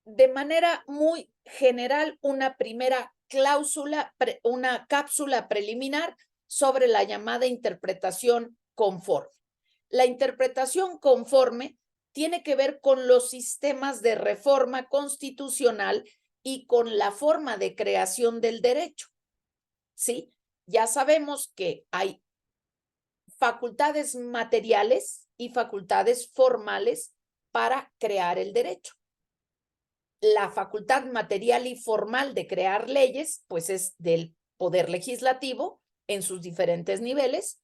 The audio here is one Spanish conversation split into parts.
de manera muy general, una cápsula preliminar sobre la llamada interpretación conforme. La interpretación conforme tiene que ver con los sistemas de reforma constitucional y con la forma de creación del derecho, ¿sí? Ya sabemos que hay facultades materiales y facultades formales para crear el derecho. La facultad material y formal de crear leyes, pues es del Poder Legislativo en sus diferentes niveles,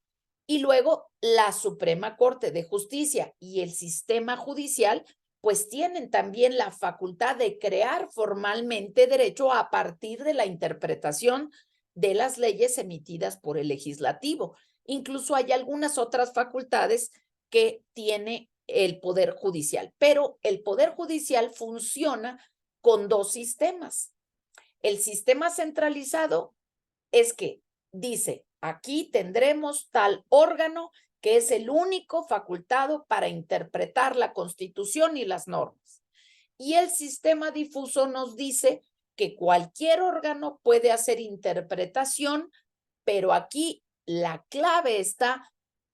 y luego la Suprema Corte de Justicia y el sistema judicial, pues tienen también la facultad de crear formalmente derecho a partir de la interpretación de las leyes emitidas por el legislativo. Incluso hay algunas otras facultades que tiene el Poder Judicial, pero el Poder Judicial funciona con dos sistemas. El sistema centralizado es que dice, aquí tendremos tal órgano que es el único facultado para interpretar la Constitución y las normas. Y el sistema difuso nos dice que cualquier órgano puede hacer interpretación, pero aquí la clave está,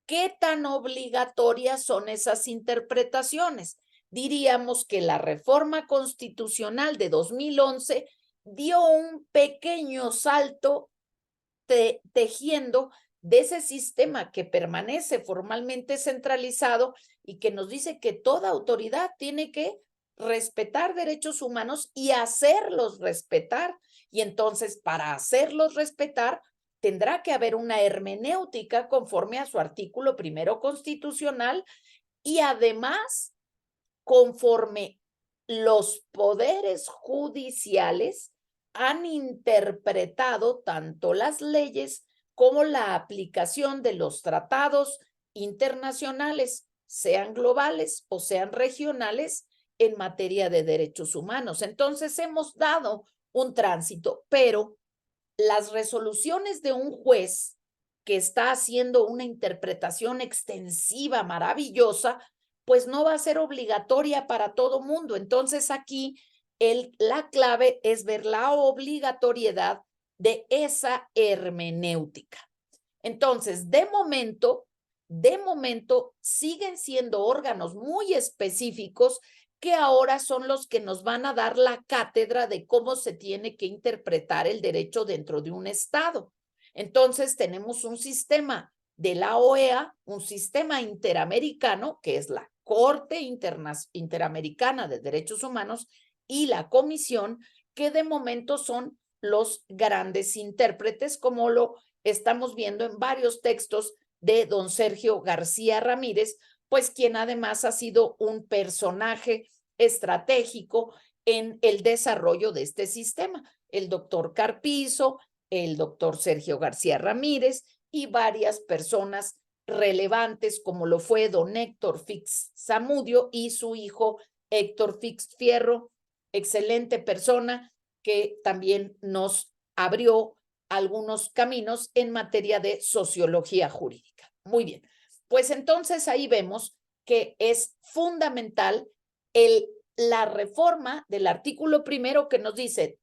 ¿qué tan obligatorias son esas interpretaciones? Diríamos que la reforma constitucional de 2011 dio un pequeño salto tejiendo de ese sistema que permanece formalmente centralizado y que nos dice que toda autoridad tiene que respetar derechos humanos y hacerlos respetar. Y entonces, para hacerlos respetar, tendrá que haber una hermenéutica conforme a su artículo primero constitucional y además conforme los poderes judiciales han interpretado tanto las leyes como la aplicación de los tratados internacionales, sean globales o sean regionales, en materia de derechos humanos. Entonces hemos dado un tránsito, pero las resoluciones de un juez que está haciendo una interpretación extensiva, maravillosa, pues no va a ser obligatoria para todo mundo. Entonces aquí la clave es ver la obligatoriedad de esa hermenéutica. Entonces, de momento siguen siendo órganos muy específicos que ahora son los que nos van a dar la cátedra de cómo se tiene que interpretar el derecho dentro de un estado. Entonces, tenemos un sistema de la OEA, un sistema interamericano, que es la Corte Interamericana de Derechos Humanos, y la Comisión, que de momento son los grandes intérpretes, como lo estamos viendo en varios textos de don Sergio García Ramírez, pues quien además ha sido un personaje estratégico en el desarrollo de este sistema. El doctor Carpizo, el doctor Sergio García Ramírez y varias personas relevantes, como lo fue don Héctor Fix Zamudio y su hijo Héctor Fix Fierro, excelente persona que también nos abrió algunos caminos en materia de sociología jurídica. Muy bien, pues entonces ahí vemos que es fundamental la reforma del artículo primero que nos dice,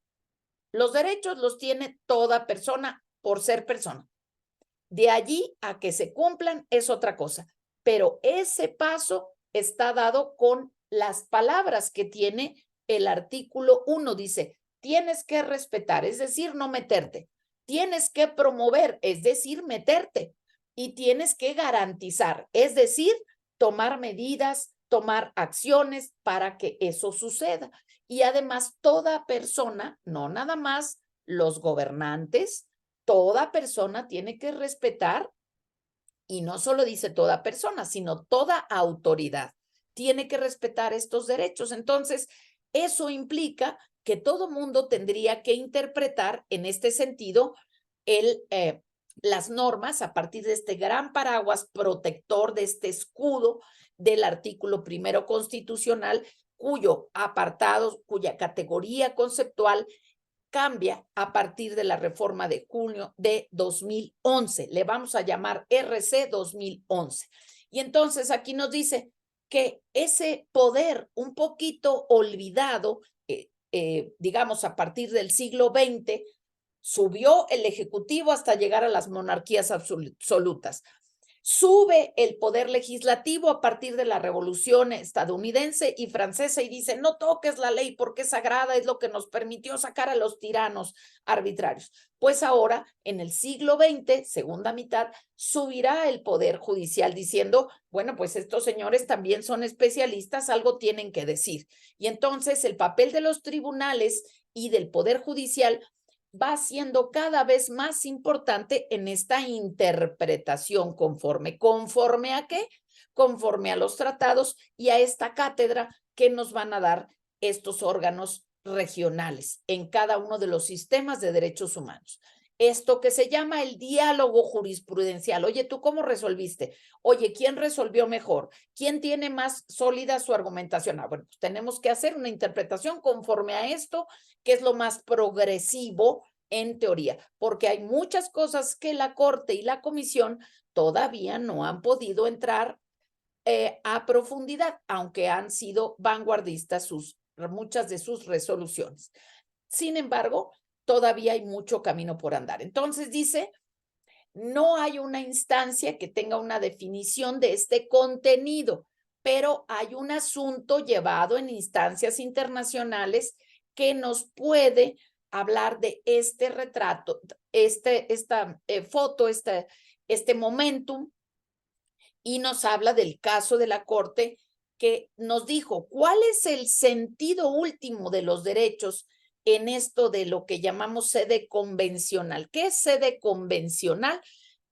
los derechos los tiene toda persona por ser persona. De allí a que se cumplan es otra cosa, pero ese paso está dado con las palabras que tiene el artículo 1. Dice, tienes que respetar, es decir, no meterte. Tienes que promover, es decir, meterte. Y tienes que garantizar, es decir, tomar medidas, tomar acciones para que eso suceda. Y además, toda persona, no nada más los gobernantes, toda persona tiene que respetar, y no solo dice toda persona, sino toda autoridad tiene que respetar estos derechos. Entonces, eso implica que todo mundo tendría que interpretar en este sentido las normas a partir de este gran paraguas protector, de este escudo del artículo primero constitucional, cuyo apartado, cuya categoría conceptual cambia a partir de la reforma de junio de 2011. Le vamos a llamar RC 2011. Y entonces aquí nos dice, que ese poder un poquito olvidado, digamos a partir del siglo XX, subió el ejecutivo hasta llegar a las monarquías absolutas. Sube el poder legislativo a partir de la Revolución estadounidense y francesa y dice, no toques la ley porque es sagrada, es lo que nos permitió sacar a los tiranos arbitrarios. Pues ahora, en el siglo XX, segunda mitad, subirá el poder judicial diciendo, bueno, pues estos señores también son especialistas, algo tienen que decir. Y entonces el papel de los tribunales y del poder judicial va siendo cada vez más importante en esta interpretación conforme. ¿Conforme a qué? Conforme a los tratados y a esta cátedra que nos van a dar estos órganos regionales en cada uno de los sistemas de derechos humanos. Esto que se llama el diálogo jurisprudencial. Oye, ¿tú cómo resolviste? Oye, ¿quién resolvió mejor? ¿Quién tiene más sólida su argumentación? Bueno, pues tenemos que hacer una interpretación conforme a esto, que es lo más progresivo en teoría, porque hay muchas cosas que la Corte y la Comisión todavía no han podido entrar a profundidad, aunque han sido vanguardistas muchas de sus resoluciones. Sin embargo, todavía hay mucho camino por andar. Entonces dice, no hay una instancia que tenga una definición de este contenido, pero hay un asunto llevado en instancias internacionales que nos puede hablar de este retrato, esta foto, este momentum, y nos habla del caso de la Corte que nos dijo cuál es el sentido último de los derechos en esto de lo que llamamos sede convencional. ¿Qué es sede convencional?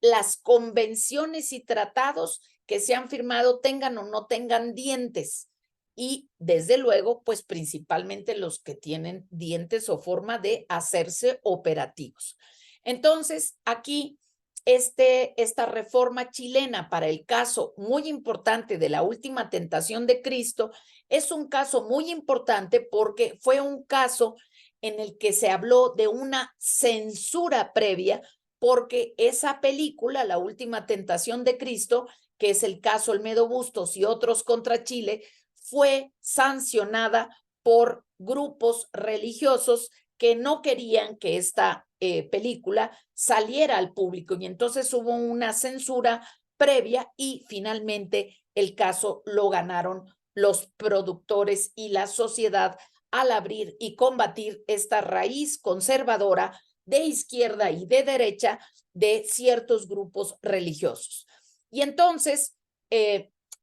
Las convenciones y tratados que se han firmado tengan o no tengan dientes. Y desde luego, pues principalmente los que tienen dientes o forma de hacerse operativos. Entonces, aquí esta reforma chilena para el caso muy importante de la última tentación de Cristo es un caso muy importante porque fue un caso en el que se habló de una censura previa porque esa película, La última tentación de Cristo, que es el caso Olmedo Bustos y otros contra Chile, fue sancionada por grupos religiosos que no querían que esta película saliera al público y entonces hubo una censura previa y finalmente el caso lo ganaron los productores y la sociedad al abrir y combatir esta raíz conservadora de izquierda y de derecha de ciertos grupos religiosos. Y entonces,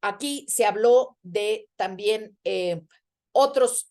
aquí se habló de también otros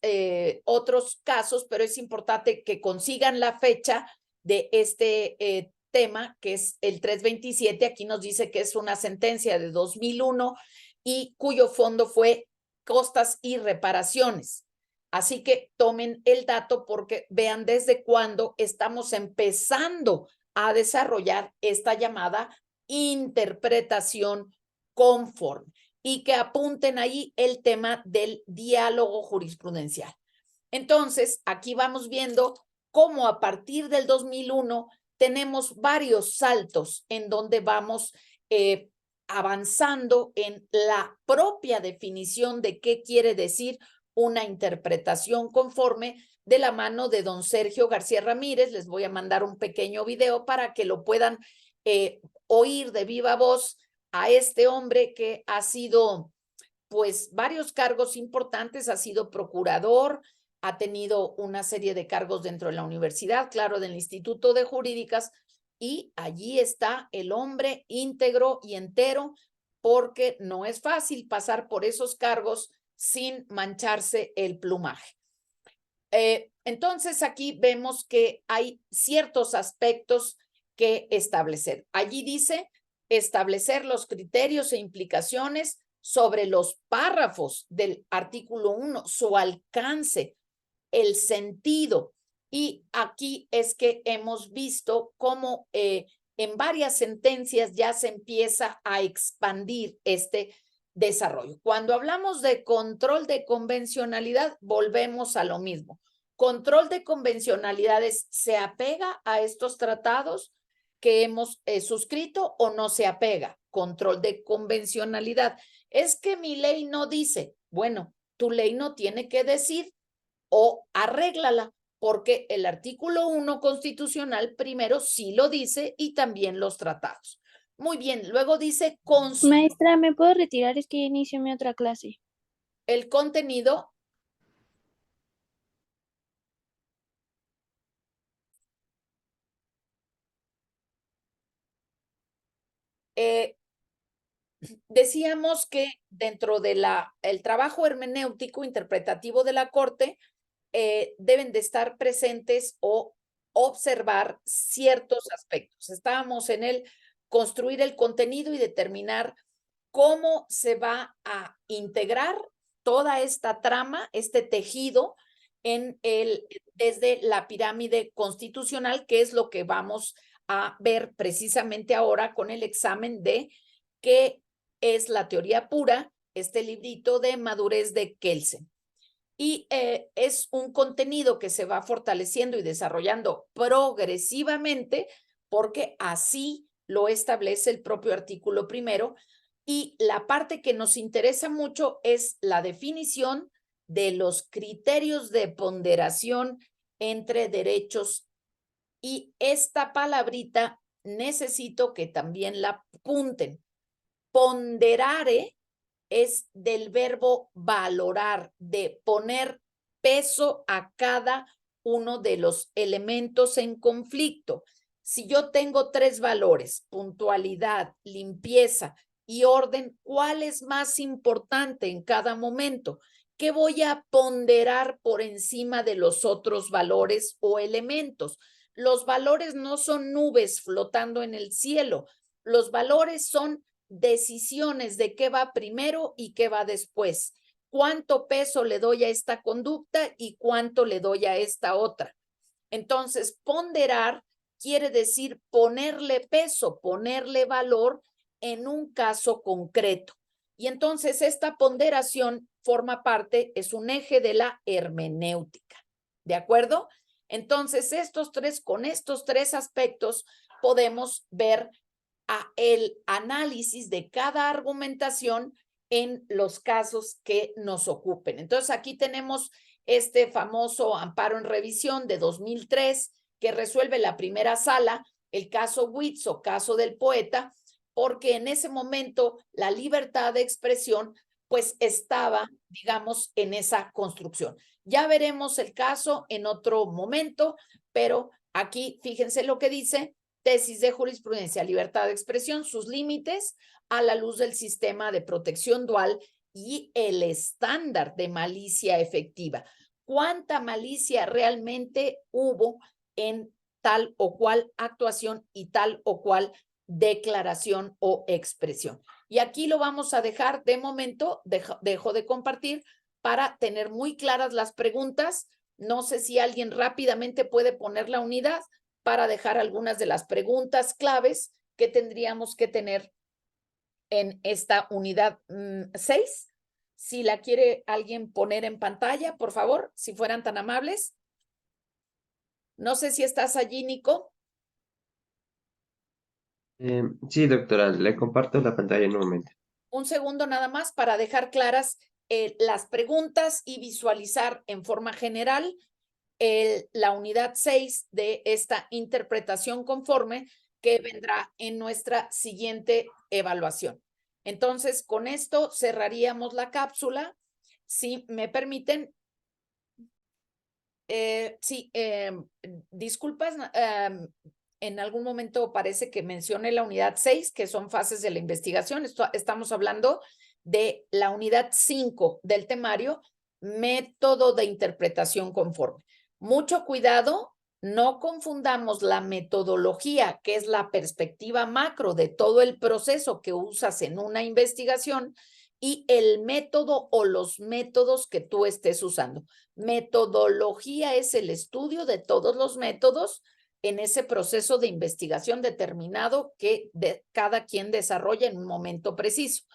casos, pero es importante que consigan la fecha de este tema, que es el 327. Aquí nos dice que es una sentencia de 2001 y cuyo fondo fue costas y reparaciones. Así que tomen el dato porque vean desde cuándo estamos empezando a desarrollar esta llamada interpretación conforme y que apunten ahí el tema del diálogo jurisprudencial. Entonces, aquí vamos viendo cómo a partir del 2001 tenemos varios saltos en donde vamos avanzando en la propia definición de qué quiere decir una interpretación conforme de la mano de don Sergio García Ramírez. Les voy a mandar un pequeño video para que lo puedan oír de viva voz a este hombre que ha sido, pues, varios cargos importantes, ha sido procurador, ha tenido una serie de cargos dentro de la universidad, claro, del Instituto de Jurídicas, y allí está el hombre íntegro y entero, porque no es fácil pasar por esos cargos sin mancharse el plumaje. Entonces, aquí vemos que hay ciertos aspectos que establecer. Allí dice establecer los criterios e implicaciones sobre los párrafos del artículo 1, su alcance, el sentido. Y aquí es que hemos visto cómo en varias sentencias ya se empieza a expandir este desarrollo. Cuando hablamos de control de convencionalidad, volvemos a lo mismo. Control de convencionalidades se apega a estos tratados, que hemos suscrito o no se apega. Control de convencionalidad. Es que mi ley no dice, bueno, tu ley no tiene que decir o arréglala, porque el artículo 1 constitucional primero sí lo dice y también los tratados. Muy bien, luego dice Maestra, ¿me puedo retirar? Es que ya inicio mi otra clase. el contenido. Decíamos que dentro de el trabajo hermenéutico interpretativo de la Corte deben de estar presentes o observar ciertos aspectos. Estábamos en el construir el contenido y determinar cómo se va a integrar toda esta trama, este tejido desde la pirámide constitucional, que es lo que vamos a ver precisamente ahora con el examen de qué es la teoría pura, este librito de madurez de Kelsen. Y es un contenido que se va fortaleciendo y desarrollando progresivamente porque así lo establece el propio artículo primero. Y la parte que nos interesa mucho es la definición de los criterios de ponderación entre derechos. Y esta palabrita necesito que también la apunten. Ponderare es del verbo valorar, de poner peso a cada uno de los elementos en conflicto. Si yo tengo 3 valores, puntualidad, limpieza y orden, ¿cuál es más importante en cada momento? ¿Qué voy a ponderar por encima de los otros valores o elementos? Los valores no son nubes flotando en el cielo. Los valores son decisiones de qué va primero y qué va después. ¿Cuánto peso le doy a esta conducta y cuánto le doy a esta otra? Entonces, ponderar quiere decir ponerle peso, ponerle valor en un caso concreto. Y entonces esta ponderación forma parte, es un eje de la hermenéutica. ¿De acuerdo? Entonces, con estos 3 aspectos podemos ver el análisis de cada argumentación en los casos que nos ocupen. Entonces, aquí tenemos este famoso amparo en revisión de 2003 que resuelve la primera sala, el caso Witts o caso del poeta, porque en ese momento la libertad de expresión pues estaba, digamos, en esa construcción. Ya veremos el caso en otro momento, pero aquí fíjense lo que dice: tesis de jurisprudencia, libertad de expresión, sus límites a la luz del sistema de protección dual y el estándar de malicia efectiva. ¿Cuánta malicia realmente hubo en tal o cual actuación y tal o cual declaración o expresión? Y aquí lo vamos a dejar de momento, dejo de compartir para tener muy claras las preguntas. No sé si alguien rápidamente puede poner la unidad para dejar algunas de las preguntas claves que tendríamos que tener en esta unidad 6. Si la quiere alguien poner en pantalla, por favor, si fueran tan amables. No sé si estás allí, Nico. Sí, doctora, le comparto la pantalla en un momento. Un segundo nada más para dejar claras las preguntas y visualizar en forma general la unidad 6 de esta interpretación conforme que vendrá en nuestra siguiente evaluación. Entonces, con esto cerraríamos la cápsula. Si me permiten, sí, disculpas, en algún momento parece que mencioné la unidad 6, que son fases de la investigación. Estamos hablando de la unidad 5 del temario, método de interpretación conforme. Mucho cuidado, no confundamos la metodología, que es la perspectiva macro de todo el proceso que usas en una investigación, y el método o los métodos que tú estés usando. Metodología es el estudio de todos los métodos en ese proceso de investigación determinado que cada quien desarrolla en un momento preciso.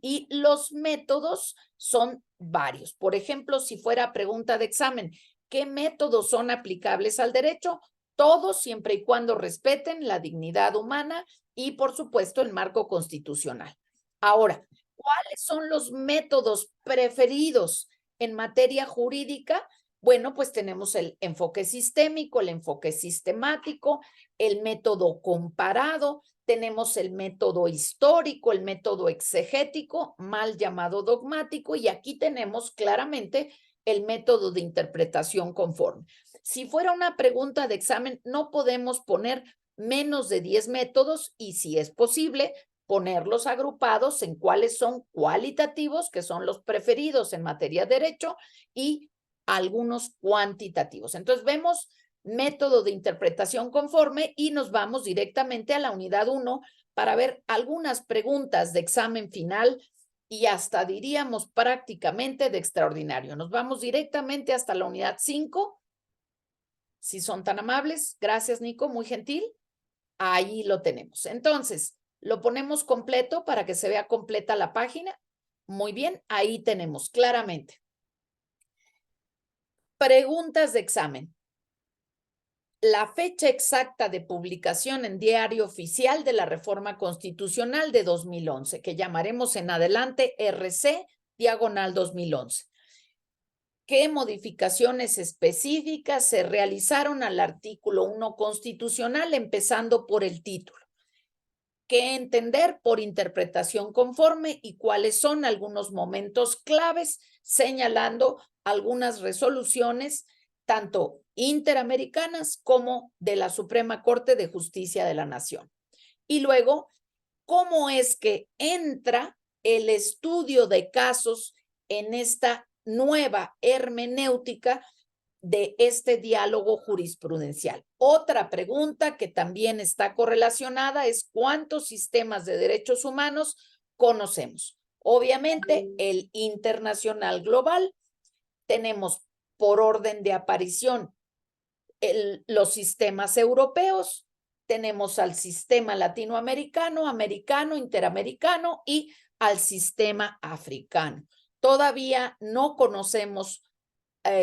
Y los métodos son varios. Por ejemplo, si fuera pregunta de examen, ¿qué métodos son aplicables al derecho? Todos siempre y cuando respeten la dignidad humana y, por supuesto, el marco constitucional. Ahora, ¿cuáles son los métodos preferidos en materia jurídica? Bueno, pues tenemos el enfoque sistémico, el enfoque sistemático, el método comparado, tenemos el método histórico, el método exegético, mal llamado dogmático, y aquí tenemos claramente el método de interpretación conforme. Si fuera una pregunta de examen, no podemos poner menos de 10 métodos y, si es posible, ponerlos agrupados en cuáles son cualitativos, que son los preferidos en materia de derecho, y algunos cuantitativos. Entonces vemos método de interpretación conforme y nos vamos directamente a la unidad 1 para ver algunas preguntas de examen final y hasta diríamos prácticamente de extraordinario. Nos vamos directamente hasta la unidad 5, si son tan amables. Gracias, Nico, muy gentil. Ahí lo tenemos. Entonces, lo ponemos completo para que se vea completa la página. Muy bien, ahí tenemos claramente. Preguntas de examen. La fecha exacta de publicación en Diario Oficial de la Reforma Constitucional de 2011, que llamaremos en adelante RC/2011. ¿Qué modificaciones específicas se realizaron al artículo 1 constitucional, empezando por el título? ¿Qué entender por interpretación conforme y cuáles son algunos momentos claves, señalando algunas resoluciones tanto interamericanas como de la Suprema Corte de Justicia de la Nación? Y luego, ¿cómo es que entra el estudio de casos en esta nueva hermenéutica de este diálogo jurisprudencial? Otra pregunta que también está correlacionada es: ¿cuántos sistemas de derechos humanos conocemos? Obviamente, el internacional global. Tenemos por orden de aparición los sistemas europeos, tenemos al sistema latinoamericano, americano, interamericano y al sistema africano. Todavía no conocemos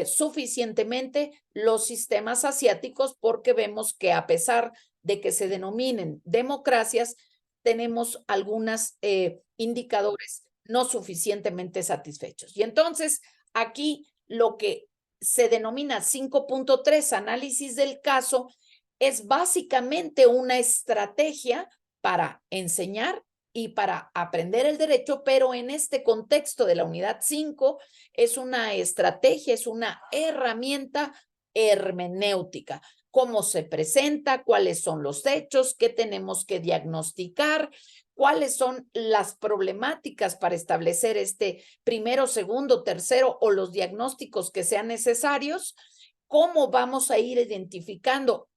suficientemente los sistemas asiáticos, porque vemos que, a pesar de que se denominen democracias, tenemos algunos indicadores no suficientemente satisfechos. Y entonces aquí lo que se denomina 5.3 análisis del caso es básicamente una estrategia para enseñar y para aprender el derecho, pero en este contexto de la unidad 5 es una estrategia, es una herramienta hermenéutica. ¿Cómo se presenta? ¿Cuáles son los hechos? ¿Qué tenemos que diagnosticar? ¿Cuáles son las problemáticas para establecer este primero, segundo, tercero o los diagnósticos que sean necesarios? ¿Cómo vamos a ir identificando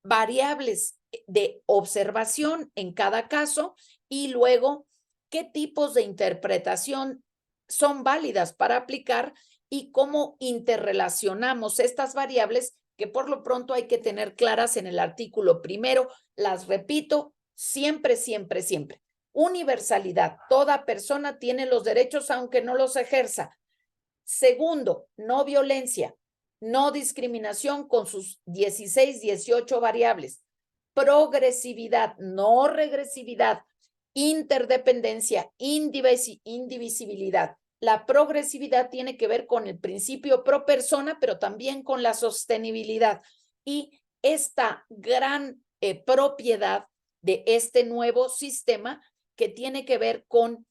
variables de observación en cada caso? Y luego, ¿qué tipos de interpretación son válidas para aplicar y cómo interrelacionamos estas variables, que por lo pronto hay que tener claras en el artículo primero? Las repito, siempre, siempre, siempre. Universalidad. Toda persona tiene los derechos aunque no los ejerza. Segundo, no violencia, no discriminación con sus 16, 18 variables. Progresividad, no regresividad. Interdependencia, indivisibilidad. La progresividad tiene que ver con el principio pro persona, pero también con la sostenibilidad. Y esta gran propiedad de este nuevo sistema, que tiene que ver con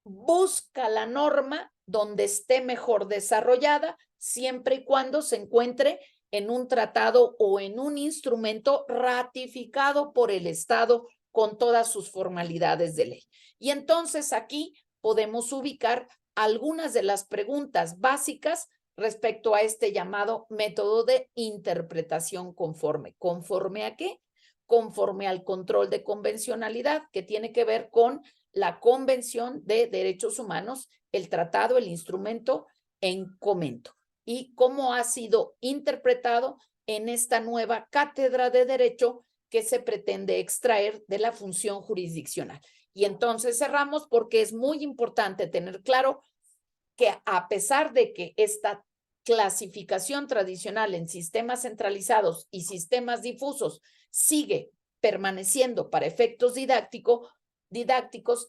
busca la norma donde esté mejor desarrollada, siempre y cuando se encuentre en un tratado o en un instrumento ratificado por el Estado con todas sus formalidades de ley. Y entonces aquí podemos ubicar algunas de las preguntas básicas respecto a este llamado método de interpretación conforme. ¿Conforme a qué? Conforme al control de convencionalidad, que tiene que ver con la Convención de Derechos Humanos, el tratado, el instrumento en comento, y cómo ha sido interpretado en esta nueva cátedra de derecho que se pretende extraer de la función jurisdiccional. Y entonces cerramos, porque es muy importante tener claro que, a pesar de que esta clasificación tradicional en sistemas centralizados y sistemas difusos sigue permaneciendo para efectos didácticos,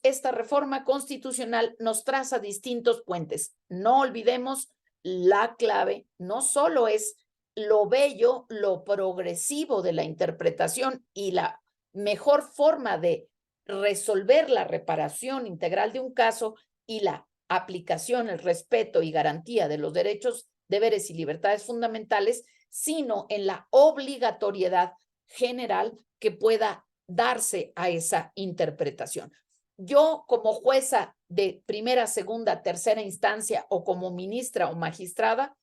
esta reforma constitucional nos traza distintos puentes. No olvidemos, la clave no solo es lo bello, lo progresivo de la interpretación y la mejor forma de resolver la reparación integral de un caso y la aplicación, el respeto y garantía de los derechos, deberes y libertades fundamentales, sino en la obligatoriedad general que pueda darse a esa interpretación. Yo, como jueza de primera, segunda, tercera instancia o como ministra o magistrada,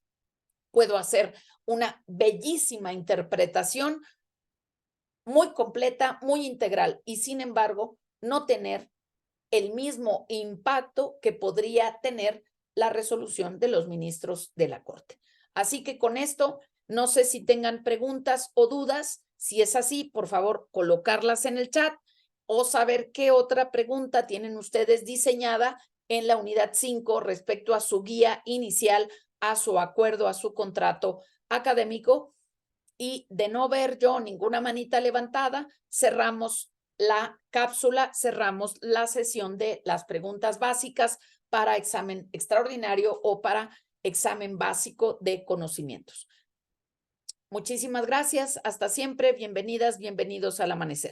puedo hacer una bellísima interpretación muy completa, muy integral y sin embargo no tener el mismo impacto que podría tener la resolución de los ministros de la Corte. Así que con esto, no sé si tengan preguntas o dudas. Si es así, por favor, colocarlas en el chat o saber qué otra pregunta tienen ustedes diseñada en la unidad 5 respecto a su guía inicial, a su acuerdo, a su contrato académico. Y de no ver yo ninguna manita levantada, cerramos la cápsula, cerramos la sesión de las preguntas básicas para examen extraordinario o para examen básico de conocimientos. Muchísimas gracias. Hasta siempre. Bienvenidas, bienvenidos al amanecer.